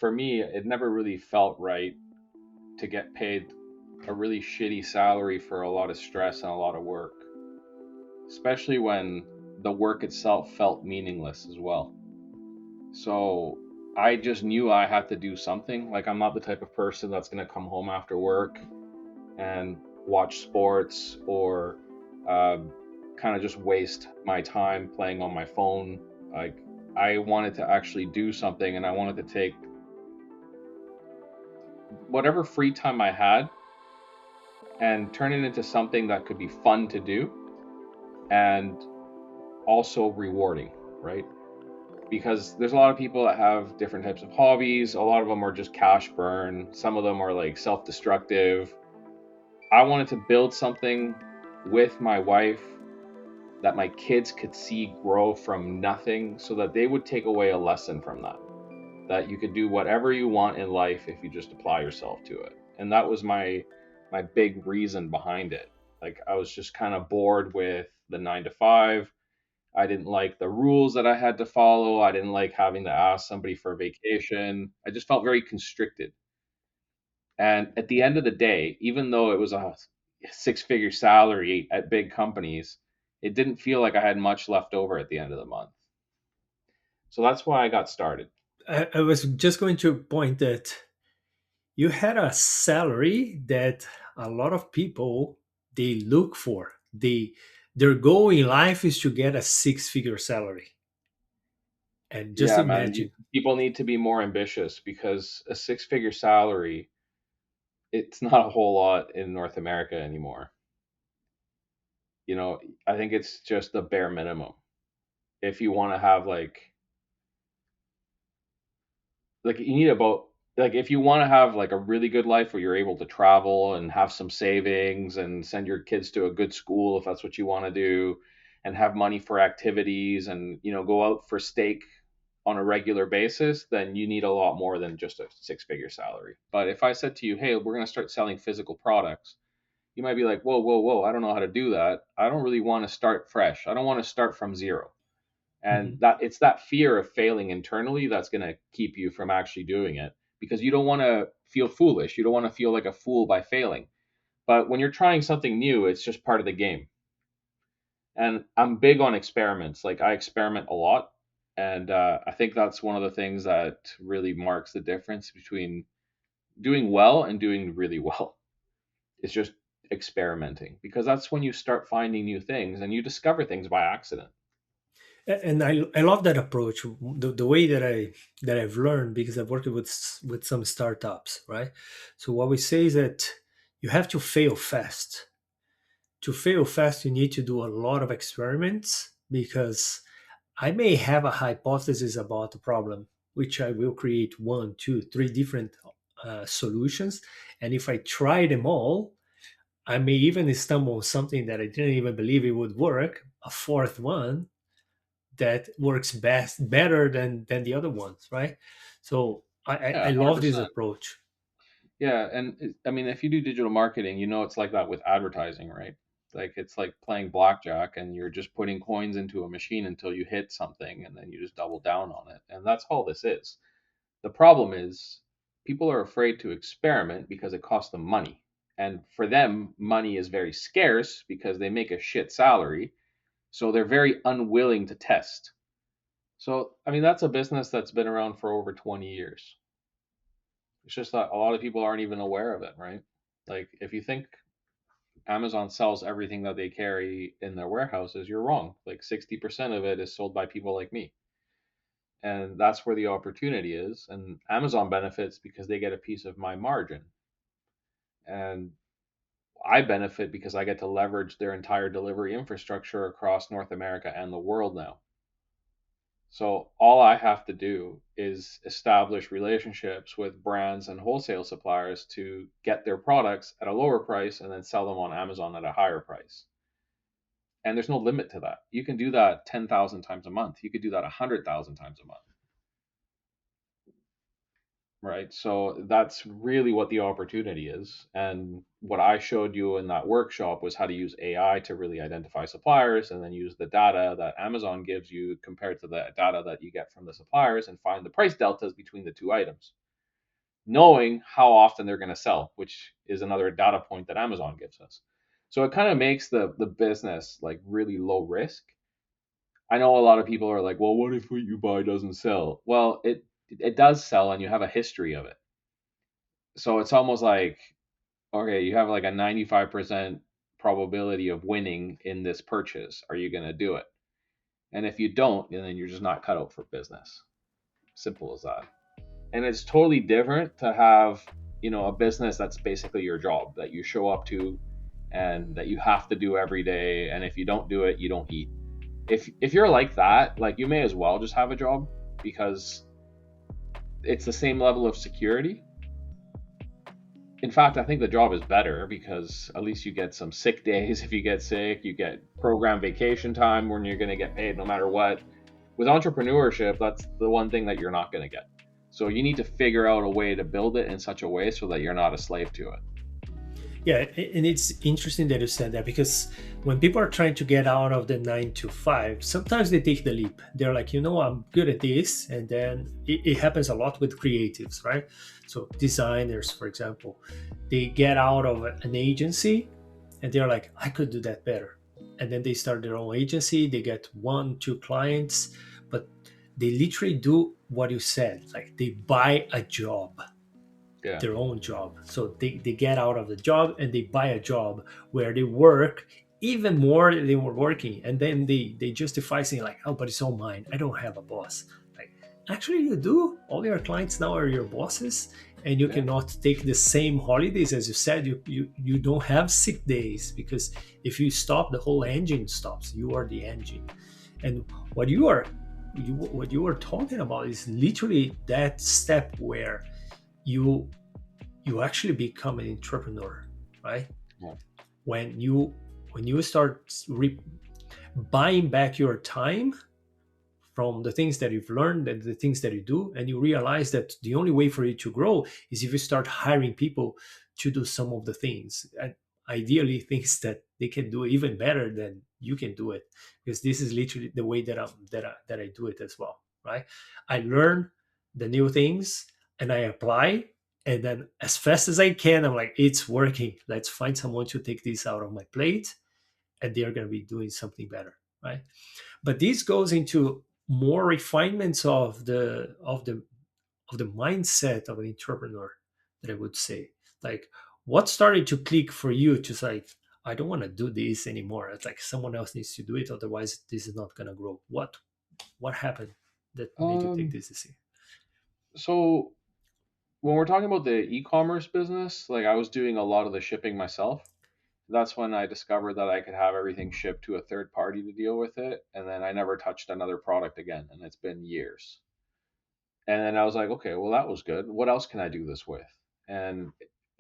for me, it never really felt right to get paid a really shitty salary for a lot of stress and a lot of work, especially when the work itself felt meaningless as well. So I just knew I had to do something. Like, I'm not the type of person that's going to come home after work and watch sports or kind of just waste my time playing on my phone. Like, I wanted to actually do something, and I wanted to take whatever free time I had and turn it into something that could be fun to do and also rewarding, right? Because there's a lot of people that have different types of hobbies. A lot of them are just cash burn, some of them are like self destructive. I wanted to build something with my wife that my kids could see grow from nothing so that they would take away a lesson from that. That you could do whatever you want in life if you just apply yourself to it. And that was my big reason behind it. Like, I was just kind of bored with the 9 to 5. I didn't like the rules that I had to follow. I didn't like having to ask somebody for a vacation. I just felt very constricted. And at the end of the day, even though it was a six-figure salary at big companies, it didn't feel like I had much left over at the end of the month. So that's why I got started. I was just going to point that you had a salary that a lot of people they look for. Their goal in life is to get a six-figure salary. And just Yeah, man, imagine. people need to be more ambitious because a six-figure salary, it's not a whole lot in North America anymore. You know, I think it's just the bare minimum. If you want to have like you need about like if you want to have like a really good life where you're able to travel and have some savings and send your kids to a good school if that's what you want to do, and have money for activities and go out for steak on a regular basis, then you need a lot more than just a six-figure salary. But if I said to you, hey, we're going to start selling physical products, you might be like, whoa, whoa, whoa, I don't know how to do that. I don't really want to start fresh. I don't want to start from zero. And Mhm. that it's that fear of failing internally that's going to keep you from actually doing it, because you don't want to feel foolish. You don't want to feel like a fool by failing. But when you're trying something new, it's just part of the game. And I'm big on experiments. Like, I experiment a lot, and I think that's one of the things that really marks the difference between doing well and doing really well. It's just experimenting, because that's when you start finding new things and you discover things by accident. And I love that approach, the way that I've learned because I've worked with some startups, right? So what we say is that you have to fail fast. To fail fast, you need to do a lot of experiments because I may have a hypothesis about the problem, which I will create one, two, three different solutions, and if I try them all, I may even stumble on something that I didn't even believe it would work, a fourth one that works better than the other ones, right? So I Yeah, love this 100%. approach. Yeah, and I mean, if you do digital marketing, it's like that with advertising, right? Like, it's like playing blackjack, and you're just putting coins into a machine until you hit something, and then you just double down on it. And that's all this is. The problem is people are afraid to experiment because it costs them money. And for them, money is very scarce because they make a shit salary. So they're very unwilling to test. So, I mean, that's a business that's been around for over 20 years. It's just that a lot of people aren't even aware of it, right? Like, if you think Amazon sells everything that they carry in their warehouses, you're wrong. Like, 60% of it is sold by people like me. And that's where the opportunity is. And Amazon benefits because they get a piece of my margin. And I benefit because I get to leverage their entire delivery infrastructure across North America and the world now. So all I have to do is establish relationships with brands and wholesale suppliers to get their products at a lower price and then sell them on Amazon at a higher price. And there's no limit to that. You can do that 10,000 times a month. You could do that 100,000 times a month, right? So that's really what the opportunity is. And what I showed you in that workshop was how to use AI to really identify suppliers, and then use the data that Amazon gives you compared to the data that you get from the suppliers, and find the price deltas between the two items. knowing how often they're going to sell, which is another data point that Amazon gives us. So it kind of makes the business like really low risk. I know a lot of people are like, well, what if what you buy doesn't sell? Well, it does sell, and you have a history of it. So it's almost like, okay, you have like a 95% probability of winning in this purchase. Are you going to do it? And if you don't, then you're just not cut out for business. Simple as that. And it's totally different to have, a business that's basically your job that you show up to and that you have to do every day. And if you don't do it, you don't eat. If you're like that, like you may as well just have a job because it's the same level of security. In fact, I think the job is better because at least you get some sick days if you get sick, you get program vacation time when you're going to get paid no matter what. With entrepreneurship, that's the one thing that you're not going to get. So you need to figure out a way to build it in such a way so that you're not a slave to it. Yeah, and it's interesting that you said that because when people are trying to get out of the 9 to 5, sometimes they take the leap. They're like, I'm good at this. And then it happens a lot with creatives, right? So, designers, for example, they get out of an agency and they're like, I could do that better. And then they start their own agency, they get 1, 2 clients, but they literally do what you said, like they buy a job, Yeah. their own job. So they get out of the job and they buy a job where they work even more than they were working. And then they justify saying like, oh, but it's all mine. I don't have a boss. Like, actually you do. All your clients now are your bosses, and you Yeah. cannot take the same holidays as you said. You don't have sick days because if you stop, the whole engine stops. You are the engine. And what you are talking about is literally that step where you you actually become an entrepreneur, right? Yeah. when you when you start buying back your time from the things that you've learned and the things that you do, and you realize that the only way for you to grow is if you start hiring people to do some of the things, and ideally things that they can do even better than you can do it, because this is literally the way that I do it as well, right? I learn the new things and I apply, and then as fast as I can I'm like, it's working, let's find someone to take this out of my plate, and they're going to be doing something better, right? But this goes into more refinements of the mindset of an entrepreneur, that I would say. Like, what started to click for you to say, I don't want to do this anymore. It's like someone else needs to do it, otherwise this is not gonna grow. What happened that made you take Um, this decision? so when we're talking about the e-commerce business, like I was doing a lot of the shipping myself. That's when I discovered that I could have everything shipped to a third party to deal with it. And then I never touched another product again. And it's been years. And then I was like, okay, well, that was good. What else can I do this with? And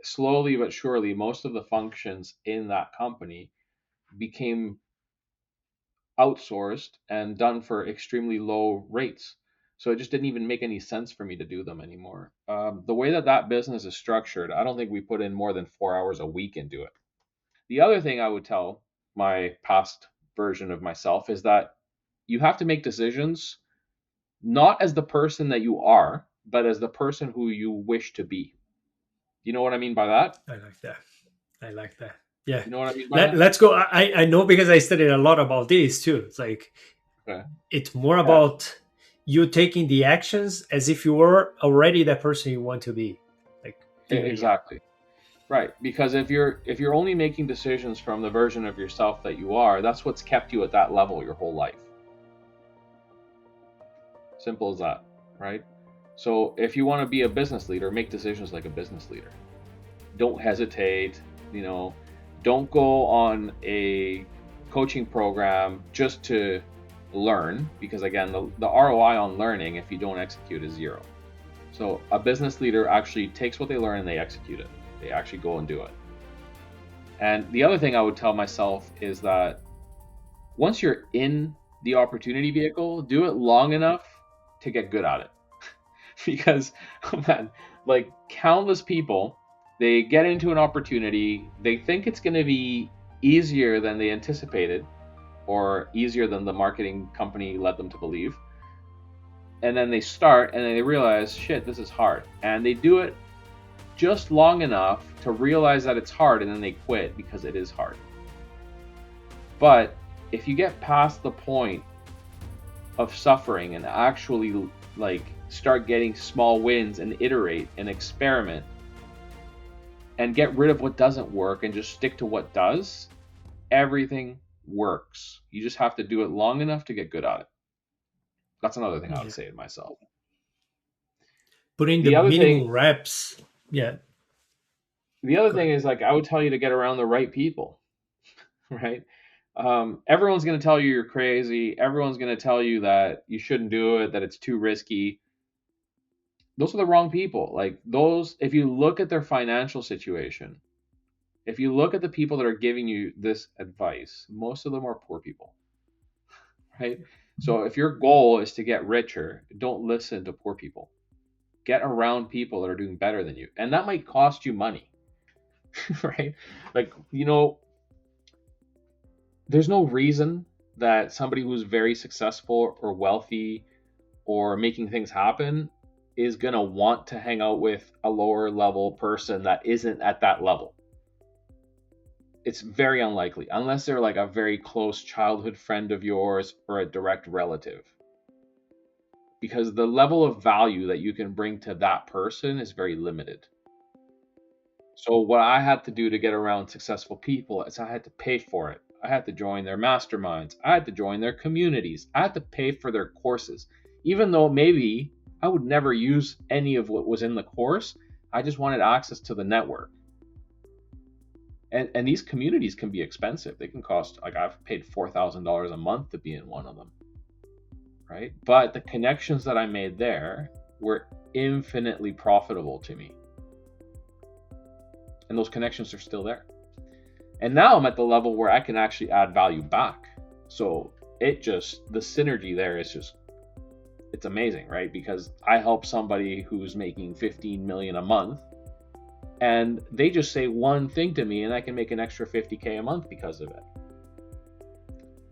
slowly but surely, most of the functions in that company became outsourced and done for extremely low rates. So it just didn't even make any sense for me to do them anymore. The way that business is structured, I don't think we put in more than 4 hours a week into it. The other thing I would tell my past version of myself is that you have to make decisions not as the person that you are, but as the person who you wish to be. You know what I mean by that? I like that. I like that. Yeah. You know what I mean by that? Let's go. I know because I studied a lot about this too. It's like Okay. it's more Yeah. about you taking the actions as if you were already the person you want to be, like feeling it. Exactly. Right. Because if you're only making decisions from the version of yourself that you are, that's what's kept you at that level your whole life. Simple as that. Right? So if you want to be a business leader, make decisions like a business leader. Don't hesitate, you know, don't go on a coaching program just to learn, because again, the ROI on learning if you don't execute is zero. So a business leader actually takes what they learn and they execute it. They actually go and do it. And the other thing I would tell myself is that once you're in the opportunity vehicle, do it long enough to get good at it. Because man, like countless people, they get into an opportunity, they think it's going to be easier than they anticipated or easier than the marketing company led them to believe. And then they start and then they realize, shit, this is hard. And they do it just long enough to realize that it's hard, and then they quit because it is hard. But if you get past the point of suffering and actually like start getting small wins and iterate and experiment and get rid of what doesn't work and just stick to what does, everything works. You just have to do it long enough to get good at it. That's another thing I would Yeah. say to myself. Putting the The other thing, minimum reps. Yeah. the other Go thing ahead. is like I would tell you to get around the right people, right? Everyone's going to tell you you're crazy. Everyone's going to tell you that you shouldn't do it, that it's too risky. Those are the wrong people. Like those, if you look at their financial situation, if you look at the people that are giving you this advice, most of them are poor people, right? So if your goal is to get richer, don't listen to poor people. Get around people that are doing better than you. And that might cost you money, right? Like, there's no reason that somebody who's very successful or wealthy or making things happen is going to want to hang out with a lower level person that isn't at that level. It's very unlikely unless they're like a very close childhood friend of yours or a direct relative, because the level of value that you can bring to that person is very limited. So what I had to do to get around successful people is I had to pay for it. I had to join their masterminds. I had to join their communities. I had to pay for their courses. Even though maybe I would never use any of what was in the course, I just wanted access to the network. And these communities can be expensive. They can cost, like, I've paid $4,000 a month to be in one of them, right? But the connections that I made there were infinitely profitable to me. And those connections are still there. And now I'm at the level where I can actually add value back. So the synergy there is just, it's amazing, right? Because I help somebody who's making 15 million a month, and they just say one thing to me and I can make an extra 50K a month because of it.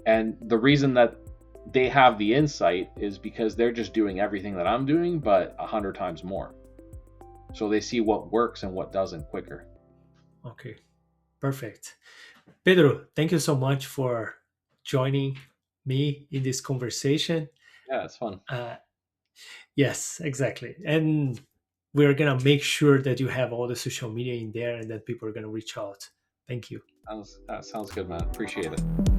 And the reason that they have the insight is because they're just doing everything that I'm doing, but 100 times more. So they see what works and what doesn't quicker. Okay. Perfect. Pedro, thank you so much for joining me in this conversation. Yeah, it's fun. Uh, yes, exactly. And we're going to make sure that you have all the social media in there and that people are going to reach out. Thank you. That sounds good, man. Appreciate it.